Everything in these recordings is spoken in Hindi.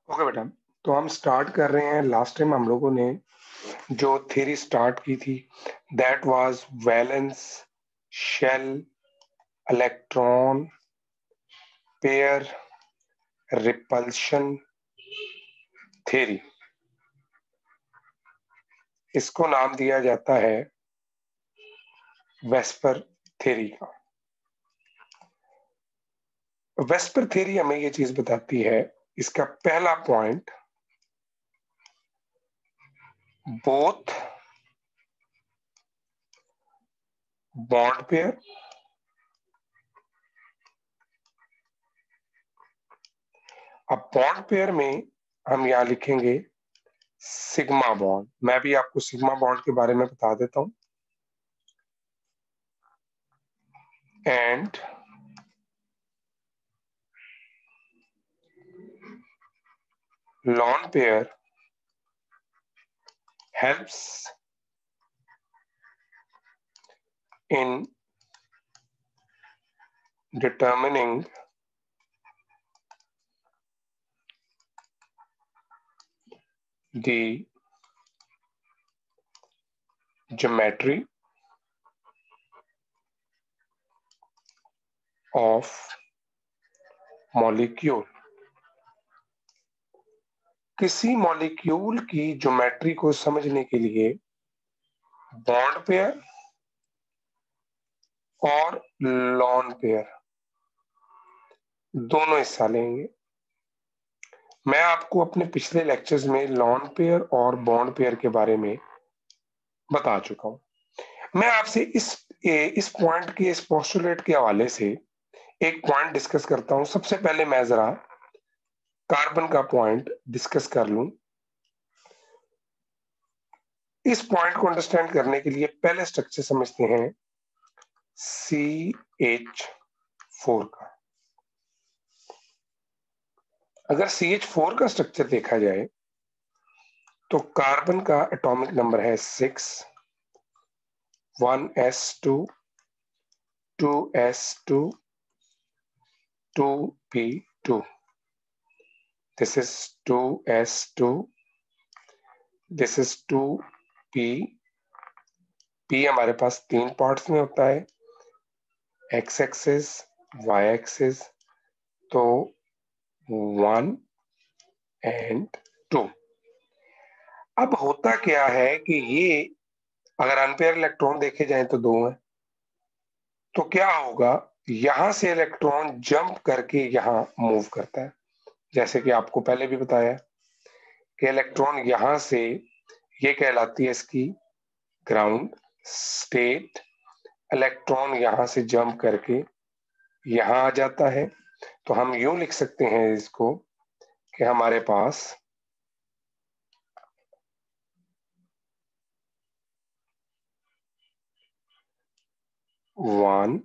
ओके बेटा, तो हम स्टार्ट कर रहे हैं। लास्ट टाइम हम लोगों ने जो थ्योरी स्टार्ट की थी that was valence shell electron pair repulsion theory. इसको नाम दिया जाता है वेस्पर थ्योरी का। वेस्पर थ्योरी हमें ये चीज बताती है, इसका पहला पॉइंट, बोथ बॉन्ड पेयर अब बॉन्ड पेयर में हम यहां लिखेंगे सिग्मा बॉन्ड। मैं भी आपको सिग्मा बॉन्ड के बारे में बता देता हूं। And lone pair helps in determining the geometry of molecule। किसी मॉलिक्यूल की ज्योमेट्री को समझने के लिए बॉन्ड पेयर और लॉन पेयर दोनों हिस्सा लेंगे। मैं आपको अपने पिछले लेक्चर्स में लॉन पेयर और बॉन्ड पेयर के बारे में बता चुका हूं। मैं आपसे इस पॉइंट के, इस पोस्टुलेट के हवाले से एक पॉइंट डिस्कस करता हूं। सबसे पहले मैं जरा कार्बन का पॉइंट डिस्कस कर लूं। इस पॉइंट को अंडरस्टैंड करने के लिए पहले स्ट्रक्चर समझते हैं CH4 का। अगर CH4 का स्ट्रक्चर देखा जाए तो कार्बन का एटॉमिक नंबर है 6, 1s2, 2s2, 2p2। This is 2s2, this is 2p। p हमारे पास तीन पार्ट्स में होता है, x एक्सिस, y एक्सिस, तो 1 एंड 2। अब होता क्या है कि ये अगर अनपेयर इलेक्ट्रॉन देखे जाए तो दो है, तो क्या होगा, यहां से इलेक्ट्रॉन जंप करके यहां मूव करता है। जैसे कि आपको पहले भी बताया कि इलेक्ट्रॉन यहां से, ये कहलाती है इसकी ग्राउंड स्टेट। इलेक्ट्रॉन यहां से जंप करके यहां आ जाता है। तो हम यूं लिख सकते हैं इसको कि हमारे पास वन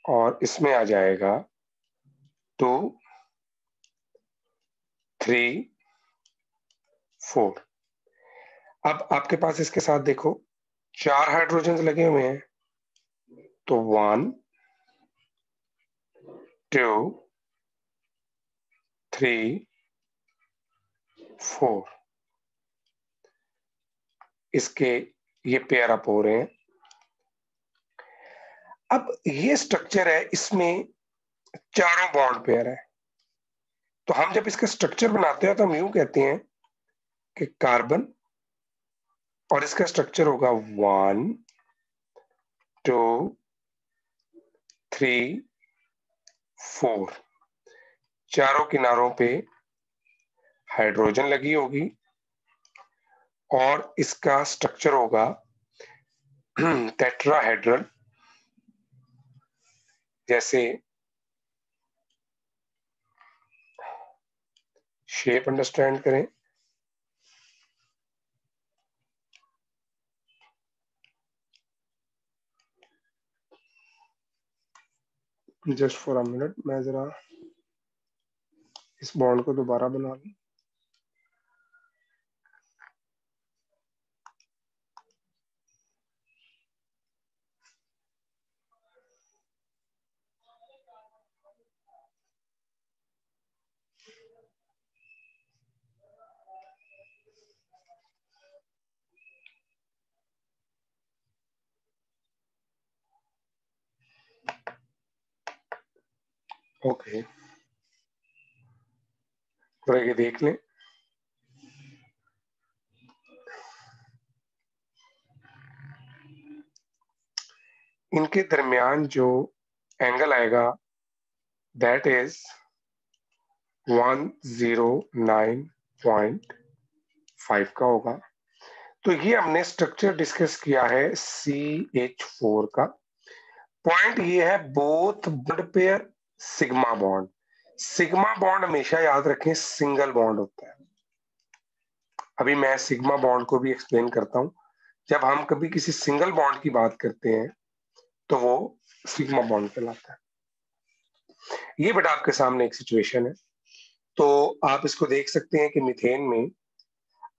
और इसमें आ जाएगा 2, 3, 4। अब आपके पास इसके साथ देखो 4 हाइड्रोजन लगे हुए हैं, तो 1, 2, 3, 4 इसके ये पेयर अप हो रहे हैं। अब ये स्ट्रक्चर है, इसमें चारों बॉन्ड पेयर है। तो हम जब इसका स्ट्रक्चर बनाते हैं तो हम यूं कहते हैं कि कार्बन, और इसका स्ट्रक्चर होगा 1, 2, 3, 4। चारों किनारों पे हाइड्रोजन लगी होगी और इसका स्ट्रक्चर होगा टेट्राहेड्रल। जैसे शेप अंडरस्टैंड करें, जस्ट फॉर अ मिनट मैं जरा इस बॉन्ड को दोबारा बना लूं। ओके, थोड़ा ये देख लें। इनके दरमियान जो एंगल आएगा दैट इज 109.5 का होगा। तो ये हमने स्ट्रक्चर डिस्कस किया है CH4 का। पॉइंट ये है both bond pair sigma bond. Sigma bond हमेशा याद रखें सिंगल बॉन्ड होता है। अभी मैं सिग्मा बॉन्ड को भी एक्सप्लेन करता हूं। जब हम कभी किसी सिंगल बॉन्ड की बात करते हैं तो वो सिग्मा बॉन्ड कहलाता है। ये बेटा आपके सामने एक सिचुएशन है, तो आप इसको देख सकते हैं कि मीथेन में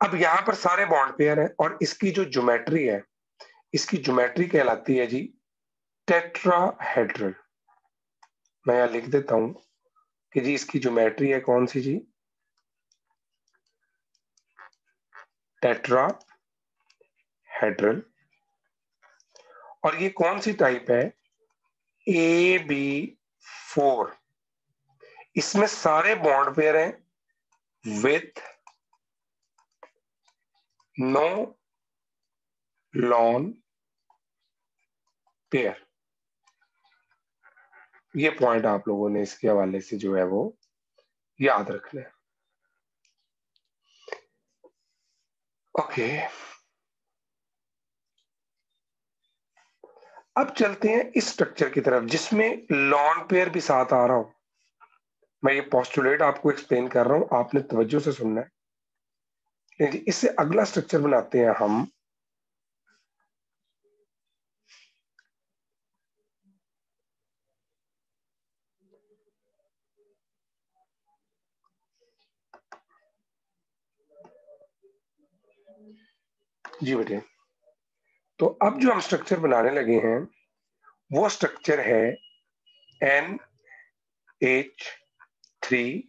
अब यहां पर सारे बॉन्ड पेयर है और इसकी जो ज्योमेट्री है, इसकी ज्योमेट्री कहलाती है जी टेट्राहेड्रल। मैं यहां लिख देता हूं कि जी इसकी ज्योमेट्री है कौन सी जी, टेट्राहेड्रल। और ये कौन सी टाइप है, AB4। इसमें सारे बॉन्ड पेयर हैं विथ नो लॉन पेयर। ये पॉइंट आप लोगों ने इसके हवाले से जो है वो याद रखना है। ओके, अब चलते हैं इस स्ट्रक्चर की तरफ जिसमें लॉन पेयर भी साथ आ रहा हो। मैं ये पोस्टुलेट आपको एक्सप्लेन कर रहा हूं, आपने तवज्जो से सुनना है। इससे अगला स्ट्रक्चर बनाते हैं हम जी बेटे। तो अब जो हम स्ट्रक्चर बनाने लगे हैं वो स्ट्रक्चर है NH3।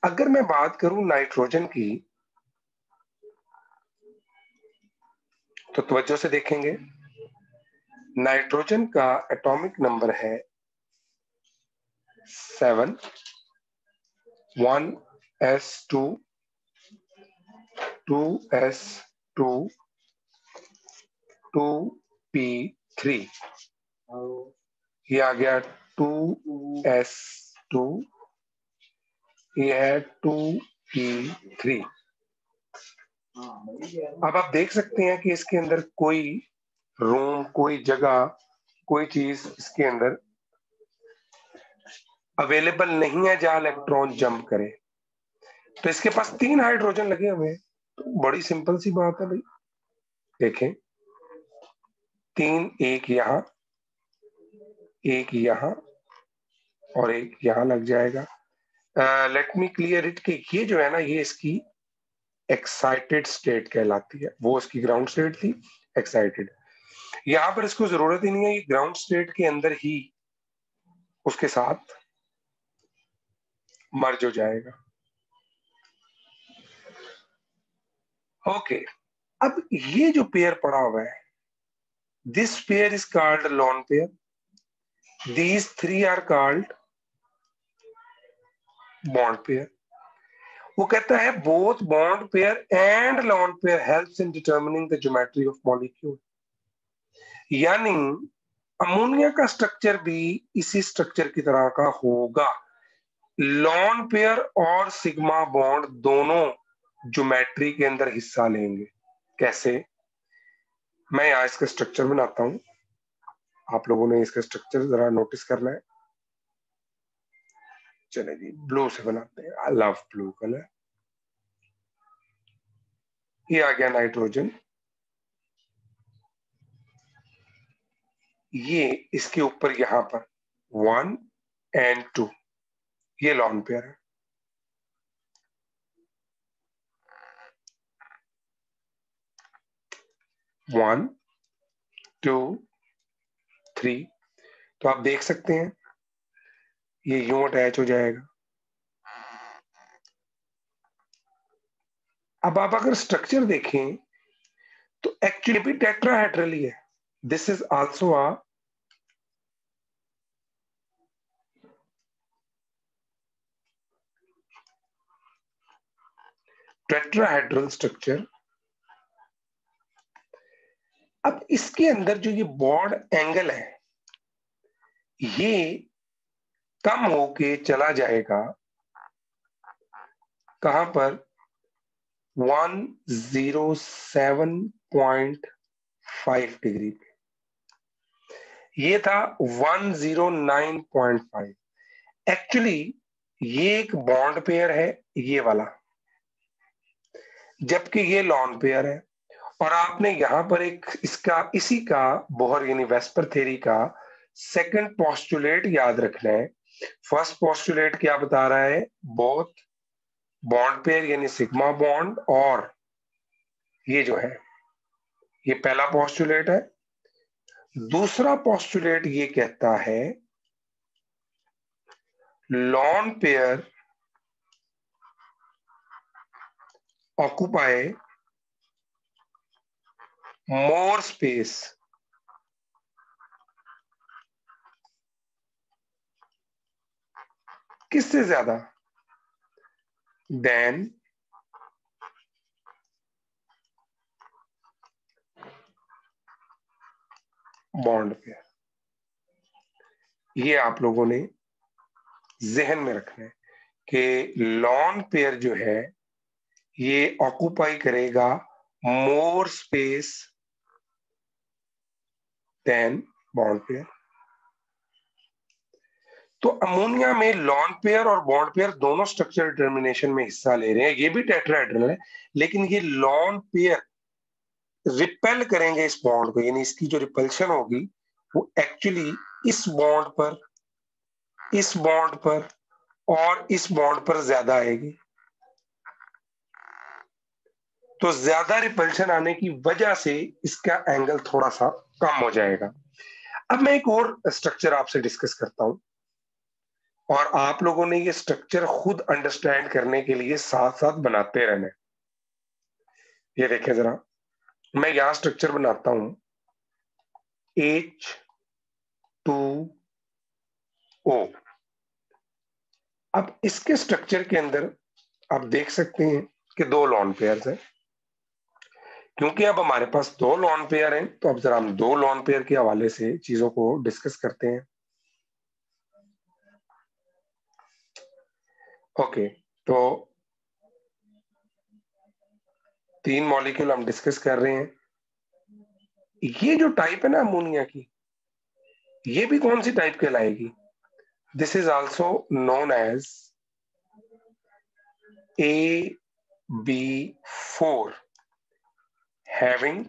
अगर मैं बात करूं नाइट्रोजन की तो तवज्जो से देखेंगे। नाइट्रोजन का एटॉमिक नंबर है 7, 1s2, 2s2, 2p3। ये आ गया 2s2, ये है 2p3। अब आप देख सकते हैं कि इसके अंदर कोई रूम, कोई जगह, कोई चीज इसके अंदर अवेलेबल नहीं है जहां इलेक्ट्रॉन जंप करे। तो इसके पास 3 हाइड्रोजन लगे हुए हैं। तो बड़ी सिंपल सी बात है भाई, देखें 3, एक यहां, एक यहां और एक यहां लग जाएगा। लेट मी क्लियर इट कि ये जो है ना ये इसकी एक्साइटेड स्टेट कहलाती है। वो इसकी ग्राउंड स्टेट थी, एक्साइटेड। यहां पर इसको जरूरत ही नहीं है, ये ग्राउंड स्टेट के अंदर ही उसके साथ मर्ज हो जाएगा। ओके, अब ये जो पेयर पड़ा हुआ है, this pair is called lone pair, these 3 are called bond pair. वो कहता है both bond pair and lone pair helps in determining the geometry of molecule. यानी अमोनिया का स्ट्रक्चर भी इसी स्ट्रक्चर की तरह का होगा। लॉन पेयर और सिग्मा बॉन्ड दोनों ज्योमेट्री के अंदर हिस्सा लेंगे। कैसे, मैं यहां इसका स्ट्रक्चर बनाता हूं, आप लोगों ने इसका स्ट्रक्चर जरा नोटिस करना है। चले जी ब्लू से बनाते हैं, आई लव ब्लू कलर। ये आ गया नाइट्रोजन, ये इसके ऊपर यहां पर 1 and 2, ये लॉन पेयर है। One, two, three. तो आप देख सकते हैं ये यूं अटैच हो जाएगा। अब आप अगर स्ट्रक्चर देखें तो एक्चुअली भी टेट्राहेड्रल ही है। This is also a tetrahedral structure. अब इसके अंदर जो ये बॉन्ड एंगल है ये कम होके चला जाएगा कहां पर, 107.5 डिग्री पे। ये था 109.5। एक्चुअली ये एक बॉन्ड पेयर है ये वाला, जबकि ये लॉन पेयर है। और आपने यहां पर एक इसका इसी का बोहर यानी वेस्पर थ्योरी का सेकंड पोस्टुलेट याद रखना है। फर्स्ट पोस्टुलेट क्या बता रहा है, बोथ बॉन्ड पेयर यानी सिग्मा बॉन्ड, और ये जो है ये पहला पोस्टुलेट है। दूसरा पोस्टुलेट ये कहता है lone pair occupy more space किससे ज्यादा, देन बॉन्ड पेयर। ये आप लोगों ने जहन में रखना है कि लॉन पेयर जो है ये ऑक्यूपाई करेगा more space than bond pair. तो अमोनिया में लॉन पेयर और बॉन्ड पेयर दोनों स्ट्रक्चर डिटर्मिनेशन में हिस्सा ले रहे हैं। ये भी टेट्राहेड्रल है, लेकिन ये लॉन पेयर रिपेल करेंगे इस बॉन्ड को, यानी इसकी जो रिपल्शन होगी वो एक्चुअली इस बॉन्ड पर, इस बॉन्ड पर और इस बॉन्ड पर ज्यादा आएगी। तो ज्यादा रिपल्शन आने की वजह से इसका एंगल थोड़ा सा कम हो जाएगा। अब मैं एक और स्ट्रक्चर आपसे डिस्कस करता हूं, और आप लोगों ने ये स्ट्रक्चर खुद अंडरस्टैंड करने के लिए साथ साथ बनाते रहना है। ये देखें जरा, मैं यहां स्ट्रक्चर बनाता हूं H2O। अब इसके स्ट्रक्चर के अंदर आप देख सकते हैं कि दो लॉन पेयर्स हैं। क्योंकि अब हमारे पास दो लॉन पेयर हैं, तो अब जरा हम दो लॉन पेयर के हवाले से चीजों को डिस्कस करते हैं। ओके, तो तीन मॉलिक्यूल हम डिस्कस कर रहे हैं। ये जो टाइप है ना अमोनिया की, ये भी कौन सी टाइप कहलाएगी, this is also known as AB4 having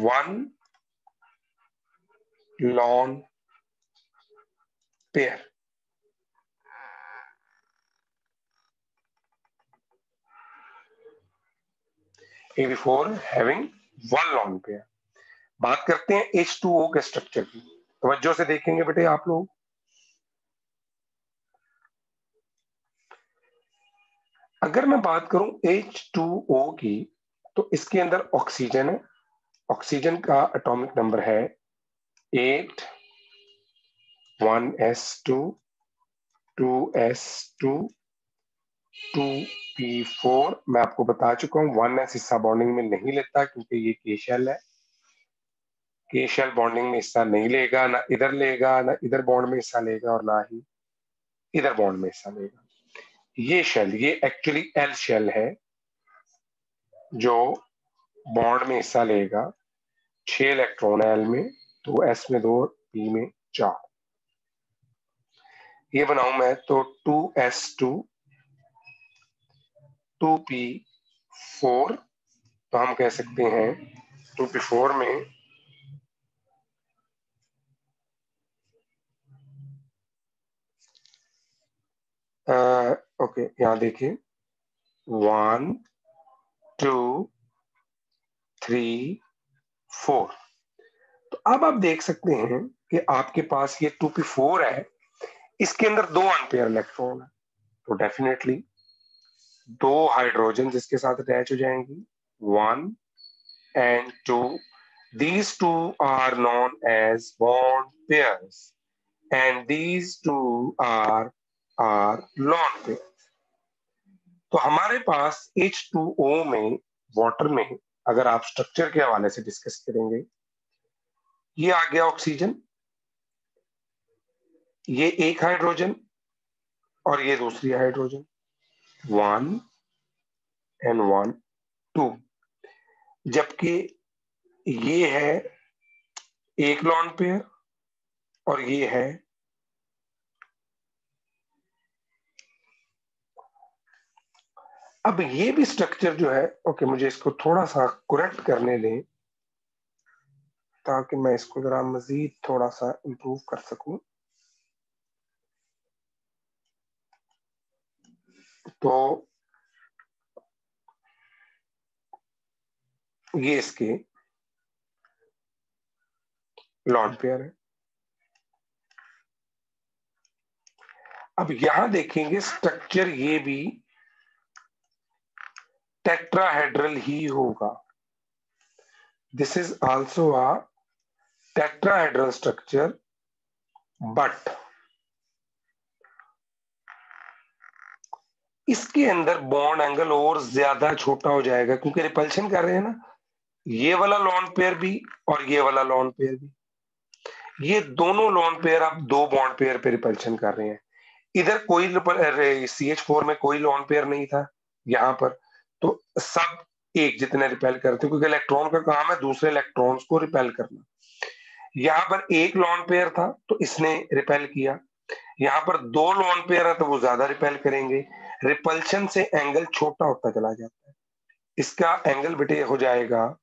one lone pair। AB4 having one lone pair। बात करते हैं H2O के स्ट्रक्चर की, तवज्जो से देखेंगे बेटे आप लोग। अगर मैं बात करूं H2O की, तो इसके अंदर ऑक्सीजन है। ऑक्सीजन का एटॉमिक नंबर है 8, 1s2, 2s2, 2p4। मैं आपको बता चुका हूं 1s हिस्सा बॉन्डिंग में नहीं लेता क्योंकि ये के शेल है। के शेल बॉन्डिंग में हिस्सा नहीं लेगा, ना इधर लेगा, ना इधर बॉन्ड में हिस्सा लेगा, और ना ही इधर बॉन्ड में हिस्सा लेगा। ये शेल, ये एक्चुअली एल शेल है जो बॉन्ड में हिस्सा लेगा। 6 इलेक्ट्रॉन है एल में, तो एस में 2, पी में 4। ये बनाऊं मैं तो 2s2, 2p4। तो हम कह सकते हैं 2p4 में ओके, यहां देखिए 1, 2, 3, 4। तो अब आप देख सकते हैं कि आपके पास ये 2p4 है, इसके अंदर दो अनपेयर इलेक्ट्रॉन है, तो डेफिनेटली दो हाइड्रोजन जिसके साथ अटैच हो जाएंगी, 1 and 2। These two are known as bond pairs and these two are are lone pair. तो हमारे पास H2O में, वाटर में, अगर आप स्ट्रक्चर के हवाले से डिस्कस करेंगे, ये आ गया ऑक्सीजन, ये एक हाइड्रोजन और ये दूसरी हाइड्रोजन, 1 and 1 2, जबकि ये है एक लॉन पेयर और ये है अब ये भी स्ट्रक्चर जो है, ओके मुझे इसको थोड़ा सा करेक्ट करने दें ताकि मैं इसको जरा मजीद थोड़ा सा इंप्रूव कर सकूं। तो ये इसके लॉन पेयर है। अब यहां देखेंगे स्ट्रक्चर ये भी टेट्राहेड्रल ही होगा। This is also a tetrahedral structure, but इसके अंदर बॉन्ड एंगल और ज्यादा छोटा हो जाएगा क्योंकि रिपल्शन कर रहे हैं ना, ये वाला लॉन पेयर भी और ये वाला लॉन पेयर भी, ये दोनों लॉन पेयर आप दो बॉन्ड पेयर पे रिपल्शन कर रहे हैं। इधर कोई CH4 में कोई लॉन पेयर नहीं था यहां पर, तो सब एक जितने रिपेल करते हैं क्योंकि इलेक्ट्रॉन का काम है दूसरे इलेक्ट्रॉन्स को रिपेल करना। यहां पर एक लॉन पेयर था तो इसने रिपेल किया, यहां पर दो लॉन पेयर है तो वो ज्यादा रिपेल करेंगे। रिपल्शन से एंगल छोटा होता चला जाता है। इसका एंगल बेटे हो जाएगा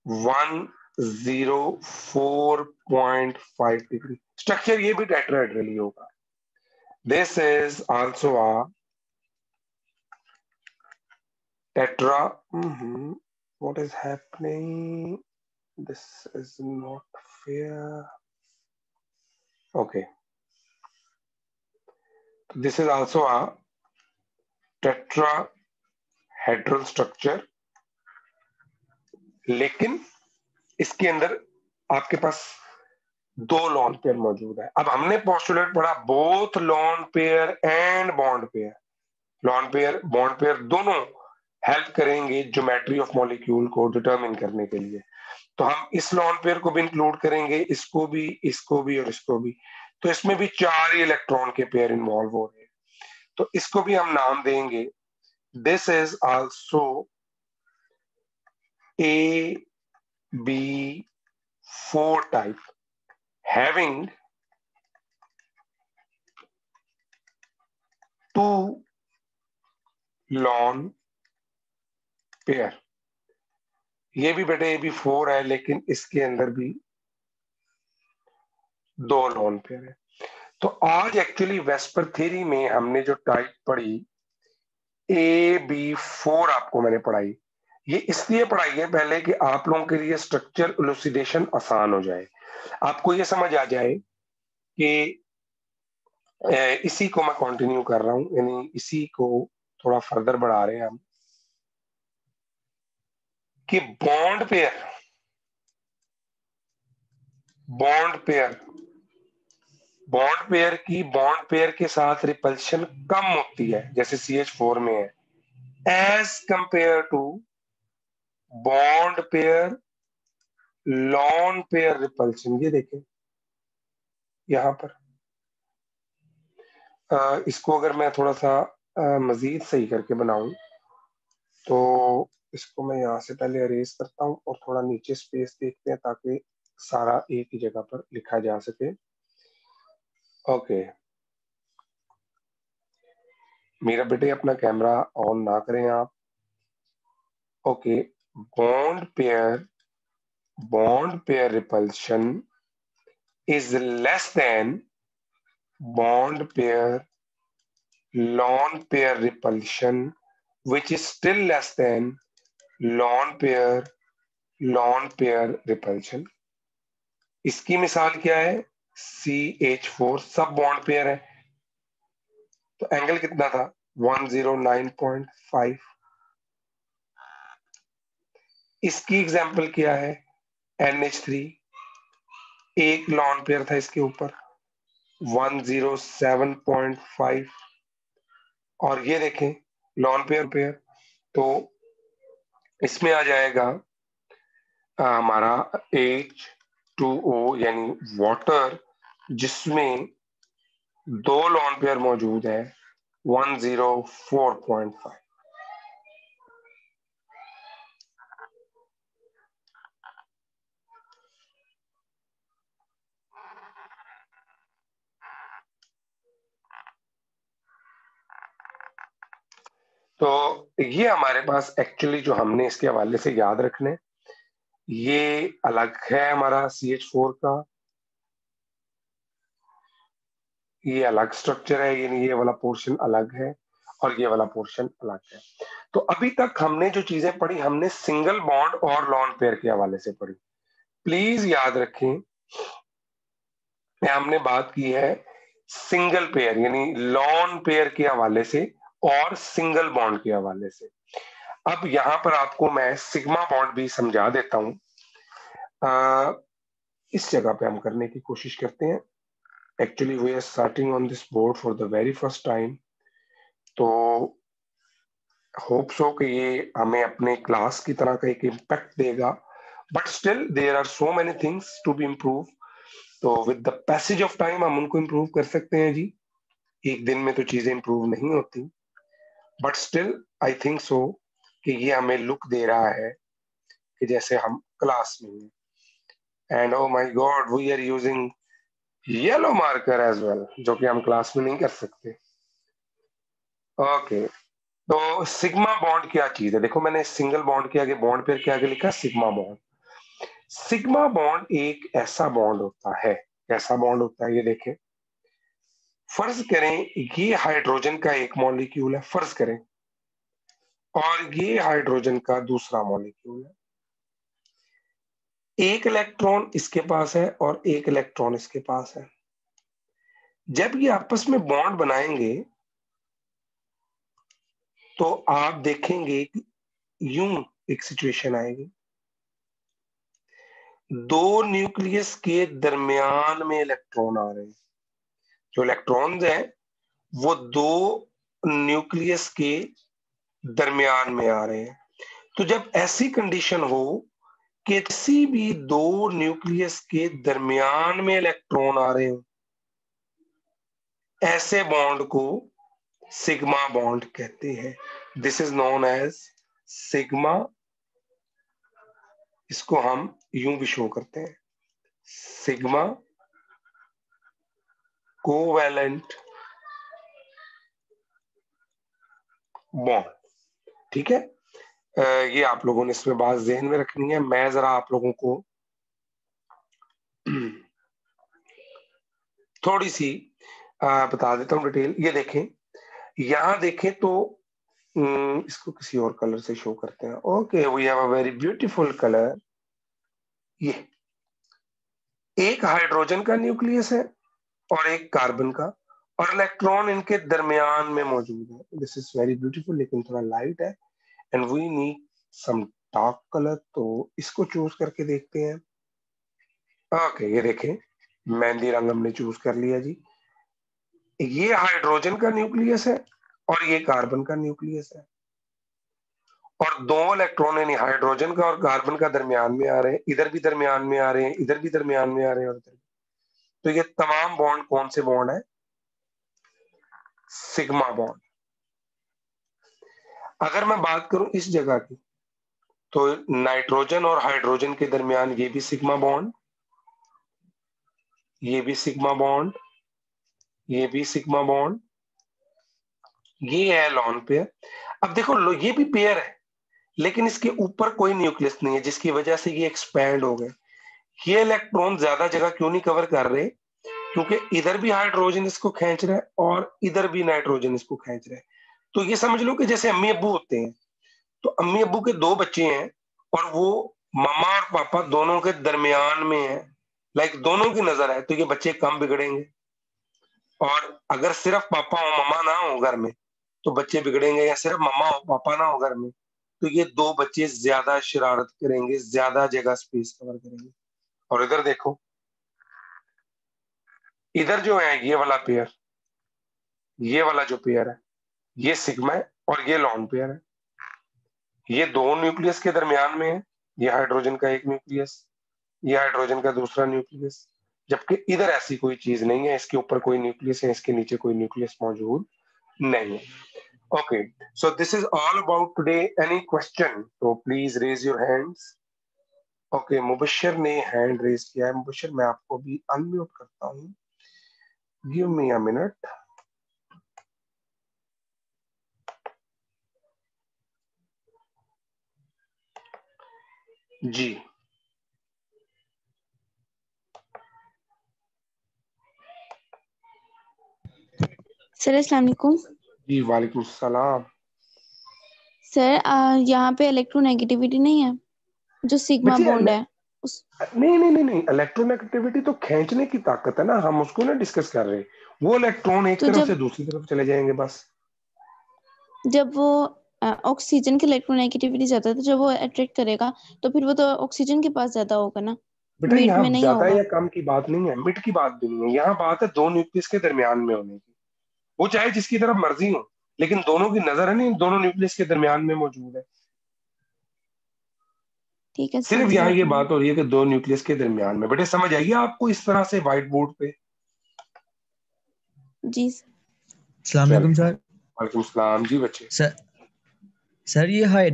104.5 डिग्री। स्ट्रक्चर ये भी टेट्राहेड्रल ही होगा। This is also a tetra. What is happening? This is not fair. Okay. This is also a tetrahedral structure, लेकिन इसके अंदर आपके पास दो लॉन पेयर मौजूद है। अब हमने पोस्टुलेट पढ़ा both lone pair and bond pair. Lone pair bond pair दोनों हेल्प करेंगे ज्योमेट्री ऑफ मॉलिक्यूल को डिटरमिन करने के लिए। तो हम इस लॉन पेयर को भी इंक्लूड करेंगे, इसको भी, इसको भी और इसको भी। तो इसमें भी 4 ही इलेक्ट्रॉन के पेयर इन्वॉल्व हो रहे हैं, तो इसको भी हम नाम देंगे। This is also AB4 type having 2 lone pair. ये भी बेटे AB4 है लेकिन इसके अंदर भी 2 लॉन पेयर है। तो आज एक्चुअली वेस्पर थ्योरी में हमने जो टाइप पढ़ी AB4 आपको मैंने पढ़ाई, ये इसलिए पढ़ाई है पहले कि आप लोगों के लिए स्ट्रक्चर इलुसिडेशन आसान हो जाए, आपको ये समझ आ जाए कि इसी को मैं कंटिन्यू कर रहा हूं, यानी इसी को थोड़ा फर्दर बढ़ा रहे हैं हम कि बॉन्ड पेयर की बॉन्ड पेयर के साथ रिपल्शन कम होती है जैसे CH4 में है, as compare to bond pair lone pair repulsion. ये देखें यहां पर इसको अगर मैं थोड़ा सा मजीद सही करके बनाऊं तो इसको मैं यहां से पहले अरेज करता हूं और थोड़ा नीचे स्पेस देखते हैं ताकि सारा एक ही जगह पर लिखा जा सके। ओके, मेरा बेटे अपना कैमरा ऑन ना करें आप। Okay, bond pair repulsion is less than bond pair lone pair repulsion, which is still less than lone pair repulsion। इसकी मिसाल क्या है? CH4 सब बॉन्ड पेयर है तो एंगल कितना था? 109.5। इसकी एग्जांपल क्या है? NH3 एक लॉन पेयर था इसके ऊपर 107.5 और ये देखें लॉन पेयर तो इसमें आ जाएगा हमारा H2O यानी वाटर जिसमें 2 लॉन पेयर मौजूद है 104.5। तो ये हमारे पास एक्चुअली जो हमने इसके हवाले से याद रखने, ये अलग है हमारा CH4 का, ये अलग स्ट्रक्चर है, यानी ये वाला पोर्शन अलग है और ये वाला पोर्शन अलग है। तो अभी तक हमने जो चीजें पढ़ी हमने सिंगल बॉन्ड और लॉन पेयर के हवाले से पढ़ी। प्लीज याद रखें हमने बात की है सिंगल पेयर यानी लॉन पेयर के हवाले से और सिंगल बॉन्ड के हवाले से। अब यहां पर आपको मैं सिग्मा बॉन्ड भी समझा देता हूं। इस जगह पे हम करने की कोशिश करते हैं। Actually we are starting on this board for the very first time, तो होप सो कि ये हमें अपने क्लास की तरह का एक इम्पैक्ट देगा, but still there are so many things to be improve. तो with the passage of time हम उनको इम्प्रूव कर सकते हैं जी। एक दिन में तो चीजें इम्प्रूव नहीं होती, but still I think so कि ये हमें लुक दे रहा है कि जैसे हम क्लास में हैं। And oh my God we are using yellow marker as well, जो कि हम क्लास में नहीं कर सकते। ओके तो सिग्मा बॉन्ड क्या चीज है? देखो मैंने सिंगल बॉन्ड के आगे बॉन्ड पेयर के आगे लिखा सिग्मा बॉन्ड। सिग्मा बॉन्ड एक ऐसा बॉन्ड होता है, कैसा बॉन्ड होता है ये देखें। फर्ज करें ये हाइड्रोजन का एक मॉलिक्यूल है, फर्ज करें, और ये हाइड्रोजन का दूसरा मॉलिक्यूल है। एक इलेक्ट्रॉन इसके पास है और एक इलेक्ट्रॉन इसके पास है। जब ये आपस में बॉन्ड बनाएंगे तो आप देखेंगे कि यूं एक सिचुएशन आएगी, दो न्यूक्लियस के दरमियान में इलेक्ट्रॉन आ रहे हैं। जो इलेक्ट्रॉन्स हैं वो दो न्यूक्लियस के दरमियान में आ रहे हैं। तो जब ऐसी कंडीशन हो कि किसी भी दो न्यूक्लियस के दरमियान में इलेक्ट्रॉन आ रहे हो, ऐसे बॉन्ड को सिग्मा बॉन्ड कहते हैं। This is known as sigma. इसको हम यूं भी शो करते हैं, सिग्मा कोवैलेंट बॉन्ड। ठीक है, ये आप लोगों ने इसमें बात ज़हन में रखनी है। मैं जरा आप लोगों को थोड़ी सी बता देता हूँ डिटेल। ये देखें, यहां देखें तो इसको किसी और कलर से शो करते हैं। Okay we have a very beautiful colour. ये एक हाइड्रोजन का न्यूक्लियस है और एक कार्बन का, और इलेक्ट्रॉन इनके दरमियान में मौजूद है। दिस इज वेरी ब्यूटीफुल, लेकिन थोड़ा लाइट है and we need some dark colour. तो इसको चूज करके देखते हैं। ओके ये देखें, मेहंदी रंग हमने चूज कर लिया जी। ये हाइड्रोजन का न्यूक्लियस है और ये कार्बन का न्यूक्लियस है, और दो इलेक्ट्रॉन यानी हाइड्रोजन का और कार्बन का दरमियान में आ रहे हैं, इधर भी दरमियान में आ रहे हैं, इधर भी दरमियान में आ रहे हैं, और इधर। तो ये तमाम बॉन्ड कौन से बॉन्ड है? Sigma bond. अगर मैं बात करूं इस जगह की, तो नाइट्रोजन और हाइड्रोजन के दरमियान ये भी सिग्मा बॉन्ड, ये भी सिग्मा बॉन्ड, ये भी सिग्मा बॉन्ड, ये है लॉन पेयर। अब देखो ये भी पेयर है, लेकिन इसके ऊपर कोई न्यूक्लियस नहीं है, जिसकी वजह से ये एक्सपैंड हो गए। ये इलेक्ट्रॉन ज्यादा जगह क्यों नहीं कवर कर रहे? क्योंकि इधर भी हाइड्रोजन इसको खींच रहा है और इधर भी नाइट्रोजन इसको खींच रहा है। तो ये समझ लो कि जैसे अम्मी अब्बू होते हैं, तो अम्मी अब्बू के दो बच्चे हैं और वो मामा और पापा दोनों के दरमियान में है, लाइक दोनों की नजर है, तो ये बच्चे कम बिगड़ेंगे। और अगर सिर्फ पापा और मामा ना हो घर में तो बच्चे बिगड़ेंगे, या सिर्फ मामा और पापा ना हो घर में तो ये दो बच्चे ज्यादा शरारत करेंगे, ज्यादा जगह स्पेस कवर करेंगे। और इधर देखो, इधर जो है ये वाला पेयर, ये वाला जो पेयर है ये सिग्मा है और ये लॉन पेयर है। ये दो न्यूक्लियस के दरमियान में है, ये हाइड्रोजन का एक न्यूक्लियस, ये हाइड्रोजन का दूसरा न्यूक्लियस, जबकि इधर ऐसी कोई चीज नहीं है, इसके ऊपर कोई न्यूक्लियस है, इसके नीचे कोई न्यूक्लियस मौजूद नहीं है। Okay, so this is all about today. Any question तो please raise your hands. Okay, Mubashir ने हैंड रेज किया है। मुबशिर, मैं आपको भी अनम्यूट करता हूँ, गिव मी अ मिनट। जी सर अस्सलाम वालेकुम। जी वालेकुम सलाम। सर यहाँ पे इलेक्ट्रोनेगेटिविटी नहीं है, जो सिग्मा बच्चे बॉन्ड है उस नहीं नहीं नहीं नहीं, इलेक्ट्रोनेगेटिविटी तो खींचने की ताकत है ना, हम उसको ना डिस्कस कर रहे हैं। वो इलेक्ट्रॉन एक तो तरफ से जब दूसरी तरफ चले जाएंगे बस। जब वो ऑक्सीजन की इलेक्ट्रोनेगेटिविटी ज्यादा है, तो जब वो अट्रैक्ट करेगा तो फिर वो तो ऑक्सीजन के पास ज्यादा होगा ना, बेटा मिड यहाँ में नहीं ज्यादा होगा। या कम की बात नहीं है, मिड की बात भी नहीं है, यहाँ बात है दो न्यूक्लियस के दरमियान में होने की। वो चाहे जिसकी तरफ मर्जी हो, लेकिन दोनों की नजर है नहीं, दोनों न्यूक्लियस के दरमियान में मौजूद है। ठीक है सर, सिर्फ यहाँ ये जज़ाकल्लाह। बात हो रही है कि दो न्यूक्लियस के दरमियान में। बेटे समझ आइए आपको इस तरह से व्हाइट बोर्ड पे। जी अस्सलाम चल, वालेकुम सर। वालेकुम सलाम जी बच्चे। सर सर ये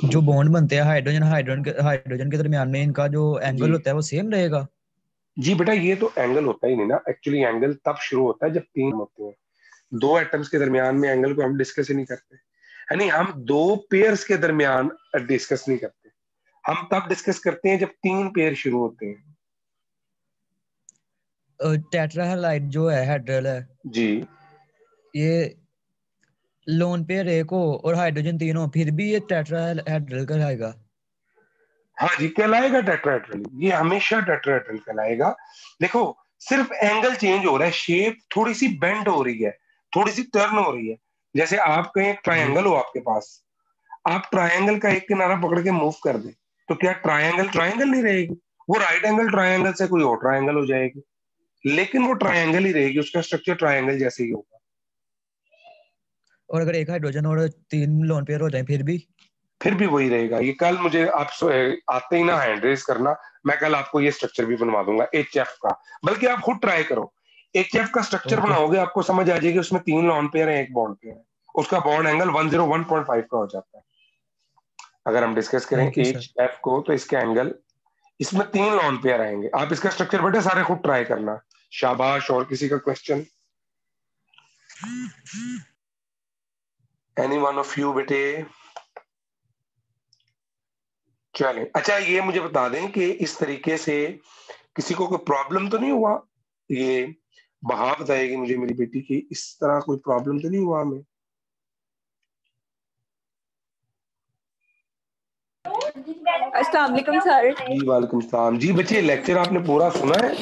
जो बॉन्ड बनते हैं हाइड्रोजन के दरमियान में, इनका जो जी एंगल होता है वो सेम रहेगा? जी बेटा, ये तो एंगल होता ही नहीं ना। एक्चुअली एंगल तब शुरू होता है जब तीन होते हैं। दो एटम्स के दरमियान में एंगल को हम डिस्कस ही नहीं करते, यानी हम दो पेयर्स के दरमियान डिस्कस नहीं करते। हम तब डिस्कस करते हैं जब तीन पेयर शुरू होते हैं। टेट्राहाइड्राइड जो है हाइड्रल है, जी ये लोन पेयर एक हो और हाइड्रोजन तीन हो, फिर भी ये टेट्राहाइड्रल कहलाएगा? हाँ जी, कहलाएगा टेट्राहेड्रल, ये हमेशा टेट्राहेड्रल कहलाएगा। देखो, सिर्फ एंगल चेंज हो रहा है, शेप थोड़ी सी बेंड हो रही है, थोड़ी सी टर्न हो रही है। जैसे आप कहें जी। ट्रायंगल हो आपके पास, आप ट्रायंगल का एक किनारा पकड़ के मूव कर दे, तो क्या ट्रायंगल ट्रायंगल नहीं रहेगी? वो राइट एंगल ट्रायंगल से कोई और ट्रायंगल हो जाएगी, लेकिन वो ट्रायंगल ही रहेगी, उसका स्ट्रक्चर ट्रायंगल जैसे ही होगा। और अगर एक हाइड्रोजन और तीन लोन पेयर हो जाए फिर भी वही रहेगा। ये कल मुझे आप आते ही ना हैंड रेस करना, मैं कल आपको ये स्ट्रक्चर भी बनवा दूंगा एचएफ का। बल्कि आप खुद ट्राई करो, एचएफ का स्ट्रक्चर ओके बनाओगे, आपको समझ आ जाएगी उसमें तीन लॉन पेयर है, एक बॉन्ड पेयर है, उसका बॉन्ड एंगल 101.5 का हो जाता है। अगर हम डिस्कस करें thank you sir. H F को, तो इसके एंगल, इसमें तीन लॉन पेयर आएंगे। आप इसका स्ट्रक्चर बेटे सारे खुद ट्राई करना। शाबाश। और किसी का question? Any one of you बेटे? चले, अच्छा ये मुझे बता दें कि इस तरीके से किसी को कोई प्रॉब्लम तो नहीं हुआ? ये बहा बताएगी मुझे मेरी बेटी की, इस तरह कोई प्रॉब्लम तो नहीं हुआ हमें? अस्सलाम वालेकुम सर। जी वालेकुम सलाम। जी बच्चे, लेक्चर आपने पूरा सुना है?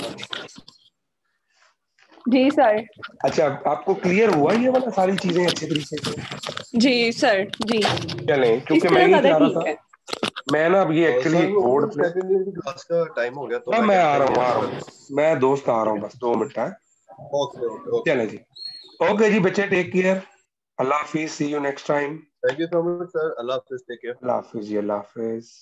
जी सर। अच्छा, आपको क्लियर हुआ ये वाला सारी चीजें अच्छे तरीके से? जी सर जी। चलें, इस क्योंकि मैं तरह ये ज्यादा चाह रहा ठीक था, है। मैं ना अब ये एक्चुअली सर एक वो बोर्ड पे। सेकंड ईयर की क्लास का टाइम हो गया, तो हाँ, मैं मैं कह आ रहा कहीं हूँ आ ऐसा रहा कर। हूँ, मैं दोस्त आ रहा हूँ, बस 2 मिनट है। Okay okay okay. चलें जी, ओके जी बच्चे, टेक केयर, अल्लाह हाफिज, see you next time. Thank you so much sir, अल्लाह हाफिज, टेक केयर। अल्लाह हाफिज जी, अल्लाह हाफिज।